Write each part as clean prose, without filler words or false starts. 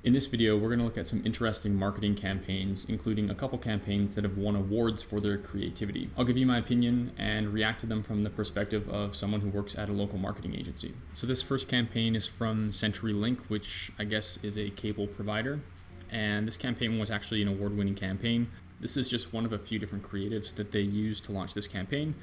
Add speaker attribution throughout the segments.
Speaker 1: In this video, we're going to look at some interesting marketing campaigns, including a couple campaigns that have won awards for their creativity. I'll give you my opinion and react to them from the perspective of someone who works at a local marketing agency. So this first campaign is from CenturyLink, which I guess is a cable provider. And this campaign was actually an award-winning campaign. This is just one of a few different creatives that they used to launch this campaign.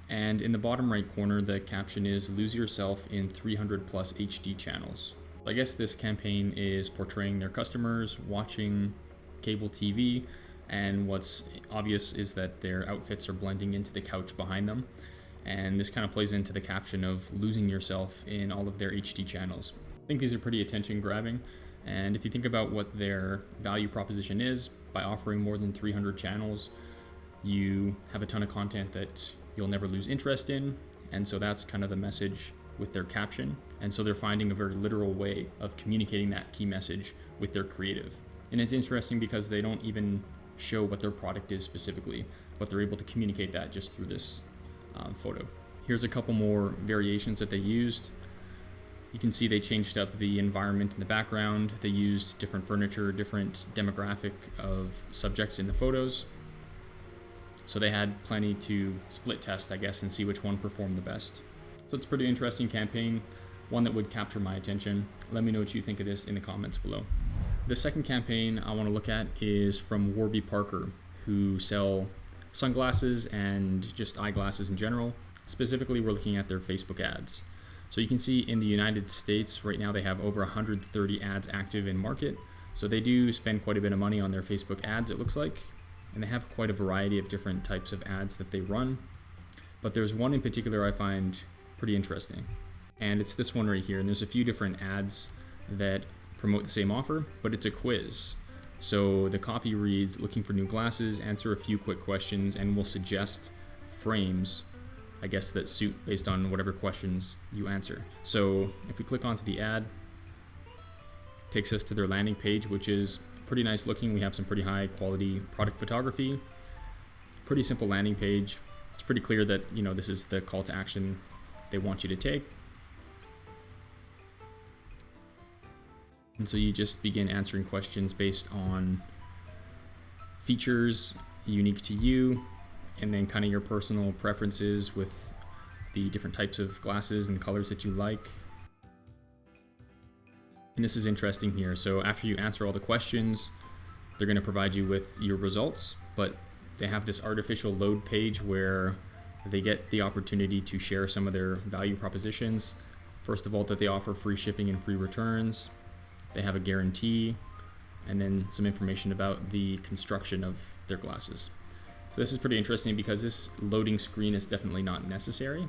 Speaker 1: And in the bottom right corner, the caption is "Lose yourself in 300 plus HD channels." I guess this campaign is portraying their customers watching cable TV, and what's obvious is that their outfits are blending into the couch behind them. And this kind of plays into the caption of losing yourself in all of their HD channels. I think these are pretty attention grabbing. And if you think about what their value proposition is, by offering more than 300 channels, you have a ton of content that you'll never lose interest in. And so that's kind of the message with their caption. And so they're finding a very literal way of communicating that key message with their creative. And it's interesting because they don't even show what their product is specifically, but they're able to communicate that just through this photo. Here's a couple more variations that they used. You can see they changed up the environment in the background. They used different furniture, different demographic of subjects in the photos. So they had plenty to split test, I guess, and see which one performed the best. So it's a pretty interesting campaign, one that would capture my attention. Let me know what you think of this in the comments below. The second campaign I want to look at is from Warby Parker, who sell sunglasses and just eyeglasses in general. Specifically, we're looking at their Facebook ads. So you can see in the United States right now they have over 130 ads active in market. So they do spend quite a bit of money on their Facebook ads, it looks like. And they have quite a variety of different types of ads that they run. But there's one in particular I find pretty interesting. And it's this one right here. And there's a few different ads that promote the same offer, but it's a quiz. So the copy reads, "Looking for new glasses, answer a few quick questions and we'll suggest frames, I guess, that suit based on whatever questions you answer." So if we click onto the ad, it takes us to their landing page, which is pretty nice looking. We have some pretty high quality product photography, pretty simple landing page. It's pretty clear that, this is the call to action they want you to take. And so you just begin answering questions based on features unique to you, and then kind of your personal preferences with the different types of glasses and colors that you like. And this is interesting here. So after you answer all the questions, they're going to provide you with your results, but they have this artificial load page where they get the opportunity to share some of their value propositions. First of all, that they offer free shipping and free returns. They have a guarantee, and then some information about the construction of their glasses. So this is pretty interesting because this loading screen is definitely not necessary,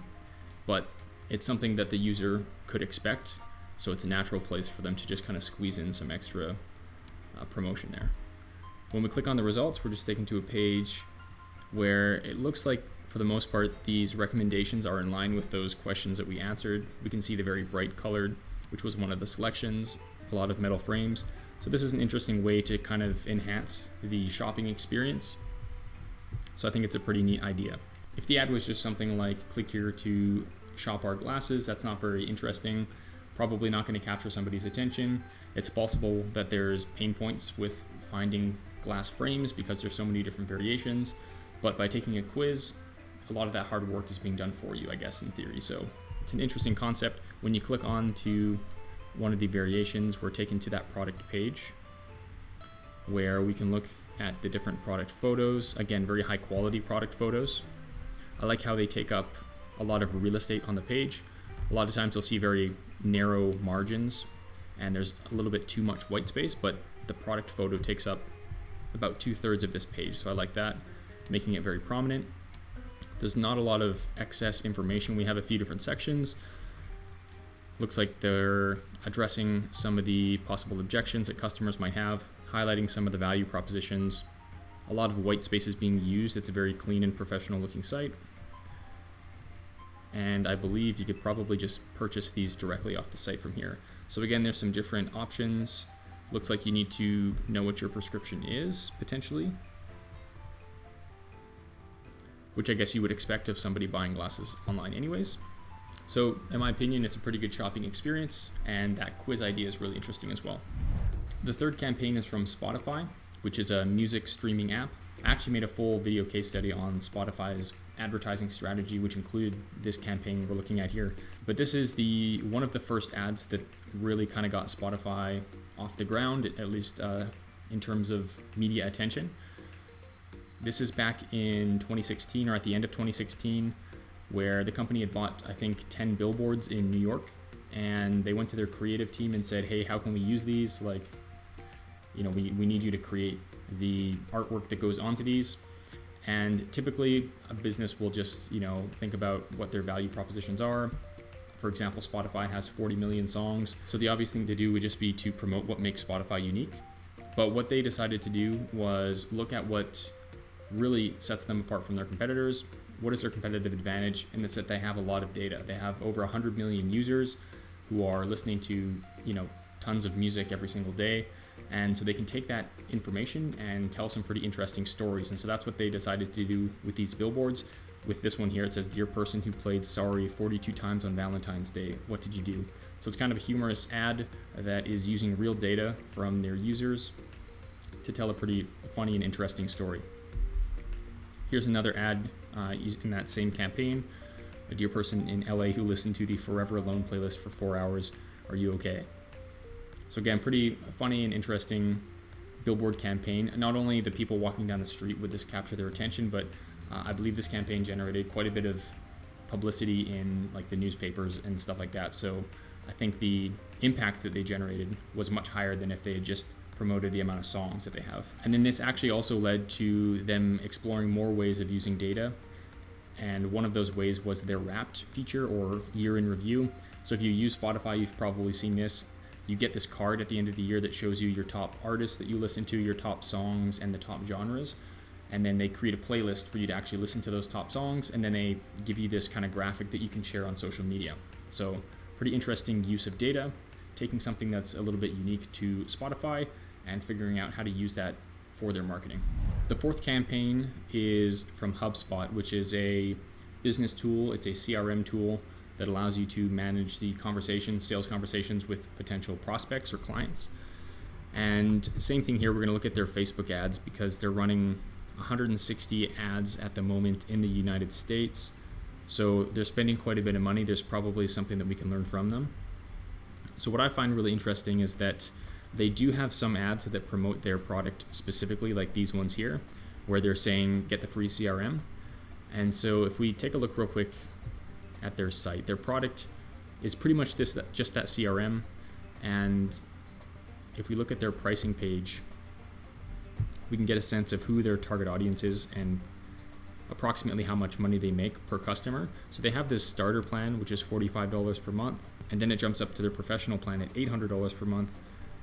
Speaker 1: but it's something that the user could expect. So it's a natural place for them to just kind of squeeze in some extra promotion there. When we click on the results, we're just taken to a page where it looks like, for the most part, these recommendations are in line with those questions that we answered. We can see the very bright colored, which was one of the selections, a lot of metal frames. So this is an interesting way to kind of enhance the shopping experience. So I think it's a pretty neat idea. If the ad was just something like, "Click here to shop our glasses," that's not very interesting. Probably not going to capture somebody's attention. It's possible that there's pain points with finding glass frames because there's so many different variations. But by taking a quiz, a lot of that hard work is being done for you, I guess, in theory. So it's an interesting concept. When you click on to one of the variations, we're taken to that product page where we can look at the different product photos. Again, very high quality product photos. I like how they take up a lot of real estate on the page. A lot of times you'll see very narrow margins and there's a little bit too much white space, but the product photo takes up about 2/3 of this page. So I like that, making it very prominent. There's not a lot of excess information. We have a few different sections. Looks like they're addressing some of the possible objections that customers might have, highlighting some of the value propositions. A lot of white space is being used. It's a very clean and professional looking site. And I believe you could probably just purchase these directly off the site from here. So again, there's some different options. Looks like you need to know what your prescription is, potentially, which I guess you would expect of somebody buying glasses online anyways. So in my opinion, it's a pretty good shopping experience, and that quiz idea is really interesting as well. The third campaign is from Spotify, which is a music streaming app. I actually made a full video case study on Spotify's advertising strategy, which included this campaign we're looking at here. But this is one of the first ads that really kind of got Spotify off the ground, at least in terms of media attention. This is back in 2016, or at the end of 2016, where the company had bought, I think, 10 billboards in New York, and they went to their creative team and said, hey, how can we use these? Like, we need you to create the artwork that goes onto these. And typically a business will just, think about what their value propositions are. For example, Spotify has 40 million songs. So the obvious thing to do would just be to promote what makes Spotify unique. But what they decided to do was look at what really sets them apart from their competitors. What is their competitive advantage? And it's that they have a lot of data. They have over 100 million users who are listening to, tons of music every single day. And so they can take that information and tell some pretty interesting stories. And so that's what they decided to do with these billboards. With this one here, it says, "Dear person who played Sorry 42 times on Valentine's Day, what did you do?" So it's kind of a humorous ad that is using real data from their users to tell a pretty funny and interesting story. Here's another ad in that same campaign. "A dear person in LA who listened to the Forever Alone playlist for 4 hours, are you okay?" So again, pretty funny and interesting billboard campaign. Not only the people walking down the street would this capture their attention, but I believe this campaign generated quite a bit of publicity in like the newspapers and stuff like that. So I think the impact that they generated was much higher than if they had just promoted the amount of songs that they have. And then this actually also led to them exploring more ways of using data. And one of those ways was their Wrapped feature, or year in review. So if you use Spotify, you've probably seen this. You get this card at the end of the year that shows you your top artists that you listen to, your top songs, and the top genres. And then they create a playlist for you to actually listen to those top songs, and then they give you this kind of graphic that you can share on social media. So pretty interesting use of data, taking something that's a little bit unique to Spotify and figuring out how to use that for their marketing. The fourth campaign is from Hubspot, which is a business tool. It's a CRM tool that allows you to manage the sales conversations with potential prospects or clients. And same thing here, we're going to look at their Facebook ads because they're running 160 ads at the moment in the United States. So they're spending quite a bit of money. There's probably something that we can learn from them. So what I find really interesting is that they do have some ads that promote their product specifically, like these ones here, where they're saying get the free CRM. And so if we take a look real quick at their site, their product is pretty much just that CRM. And if we look at their pricing page, we can get a sense of who their target audience is and approximately how much money they make per customer. So they have this starter plan, which is $45 per month, and then it jumps up to their professional plan at $800 per month,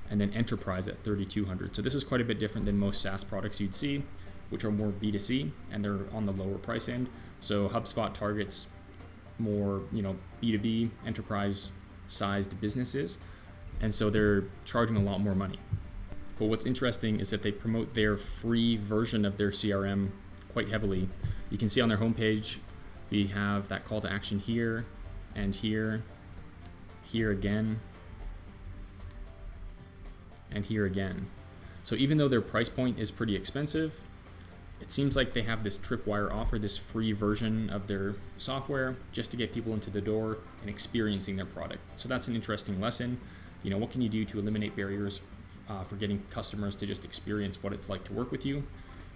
Speaker 1: and then enterprise at $3,200. So this is quite a bit different than most SaaS products you'd see, which are more B2C, and they're on the lower price end. So HubSpot targets more, B2B enterprise sized businesses, and so they're charging a lot more money. But what's interesting is that they promote their free version of their CRM quite heavily. You can see on their homepage we have that call to action here and here again, and here again. So even though their price point is pretty expensive, it seems like they have this tripwire offer, this free version of their software, just to get people into the door and experiencing their product. So that's an interesting lesson. What can you do to eliminate barriers for getting customers to just experience what it's like to work with you?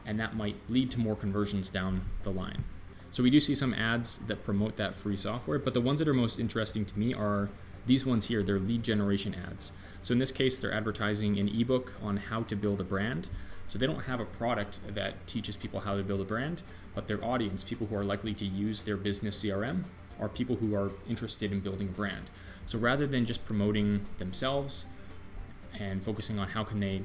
Speaker 1: And that might lead to more conversions down the line. So we do see some ads that promote that free software, but the ones that are most interesting to me are these ones here. They're lead generation ads. So in this case, they're advertising an ebook on how to build a brand. So they don't have a product that teaches people how to build a brand, but their audience, people who are likely to use their business CRM, are people who are interested in building a brand. So rather than just promoting themselves and focusing on how can they,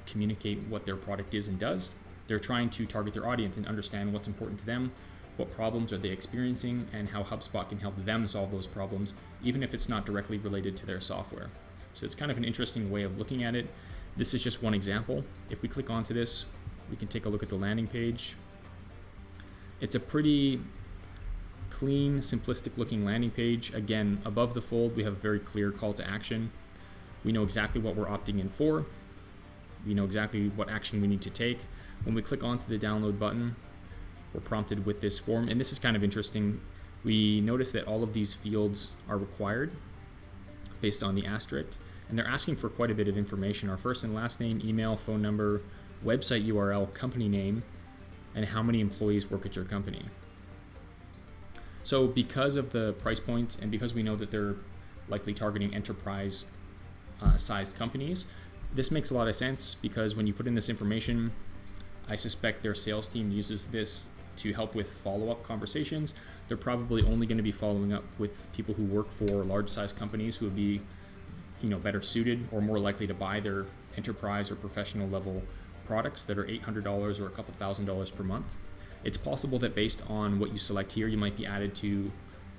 Speaker 1: communicate what their product is and does, they're trying to target their audience and understand what's important to them, what problems are they experiencing, and how HubSpot can help them solve those problems, even if it's not directly related to their software. So it's kind of an interesting way of looking at it. This is just one example. If we click onto this, we can take a look at the landing page. It's a pretty clean, simplistic looking landing page. Again, above the fold, we have a very clear call to action. We know exactly what we're opting in for. We know exactly what action we need to take. When we click onto the download button, we're prompted with this form, and this is kind of interesting. We notice that all of these fields are required based on the asterisk, and they're asking for quite a bit of information: our first and last name, email, phone number, website URL, company name, and how many employees work at your company. So because of the price point, and because we know that they're likely targeting enterprise sized companies, this makes a lot of sense, because when you put in this information, I suspect their sales team uses this to help with follow-up conversations. They're probably only going to be following up with people who work for large-sized companies who would be, better suited or more likely to buy their enterprise or professional level products that are $800 or a couple $1,000s per month. It's possible that based on what you select here, you might be added to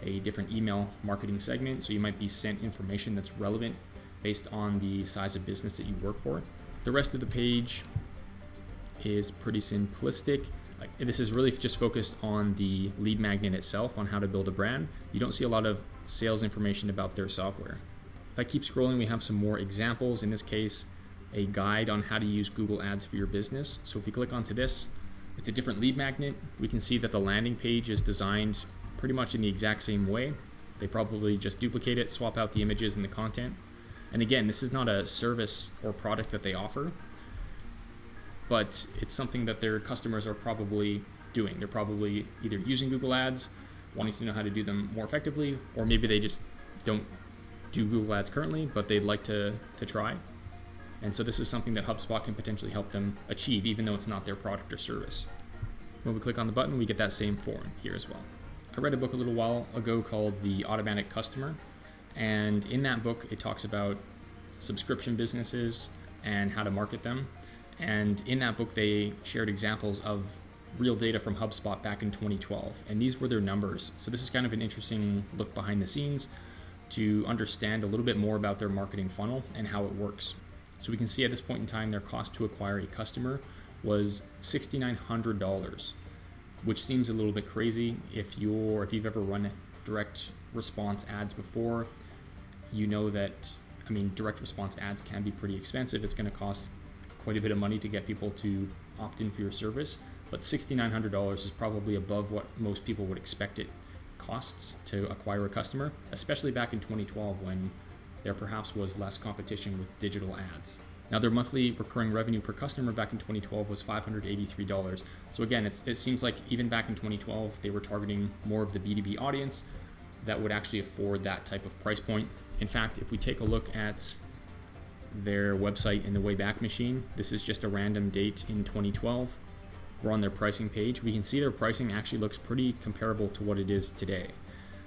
Speaker 1: a different email marketing segment, so you might be sent information that's relevant based on the size of business that you work for. The rest of the page is pretty simplistic. This is really just focused on the lead magnet itself, on how to build a brand. You don't see a lot of sales information about their software. If I keep scrolling, we have some more examples. In this case, a guide on how to use Google Ads for your business. So if we click onto this, it's a different lead magnet. We can see that the landing page is designed pretty much in the exact same way. They probably just duplicate it, swap out the images and the content. And again, this is not a service or product that they offer, but it's something that their customers are probably doing. They're probably either using Google Ads, wanting to know how to do them more effectively, or maybe they just don't do Google Ads currently, but they'd like to try. And so this is something that HubSpot can potentially help them achieve, even though it's not their product or service. When we click on the button, we get that same form here as well. I read a book a little while ago called The Automatic Customer, and in that book, it talks about subscription businesses and how to market them. And in that book, they shared examples of real data from HubSpot back in 2012, and these were their numbers. So this is kind of an interesting look behind the scenes to understand a little bit more about their marketing funnel and how it works. So we can see at this point in time, their cost to acquire a customer was $6,900, which seems a little bit crazy. If you've ever run direct response ads before, you know that, direct response ads can be pretty expensive. It's going to cost quite a bit of money to get people to opt in for your service, but $6,900 is probably above what most people would expect it costs to acquire a customer, especially back in 2012 when there perhaps was less competition with digital ads. Now, their monthly recurring revenue per customer back in 2012 was $583. So again, it seems like even back in 2012, they were targeting more of the B2B audience that would actually afford that type of price point. In fact, if we take a look at their website in the Wayback Machine, this is just a random date in 2012. We're on their pricing page. We can see their pricing actually looks pretty comparable to what it is today.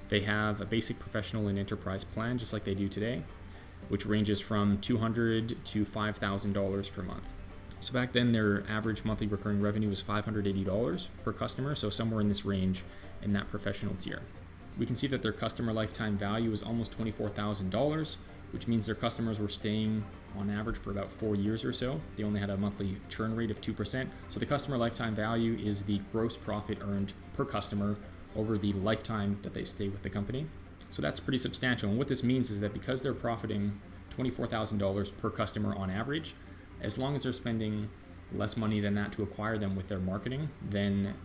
Speaker 1: They have a basic, professional, and enterprise plan, just like they do today, which ranges from $200 to $5,000 per month. So back then, their average monthly recurring revenue was $580 per customer, so somewhere in this range in that professional tier. We can see that their customer lifetime value is almost $24,000, which means their customers were staying on average for about 4 years or so. They only had a monthly churn rate of 2%. So the customer lifetime value is the gross profit earned per customer over the lifetime that they stay with the company. So that's pretty substantial. And what this means is that because they're profiting $24,000 per customer on average, as long as they're spending less money than that to acquire them with their marketing, then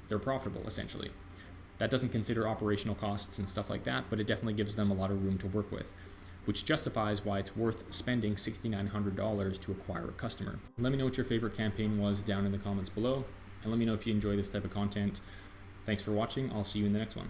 Speaker 1: they're profitable essentially. That doesn't consider operational costs and stuff like that, but it definitely gives them a lot of room to work with, which justifies why it's worth spending $6,900 to acquire a customer. Let me know what your favorite campaign was down in the comments below, and let me know if you enjoy this type of content. Thanks for watching. I'll see you in the next one.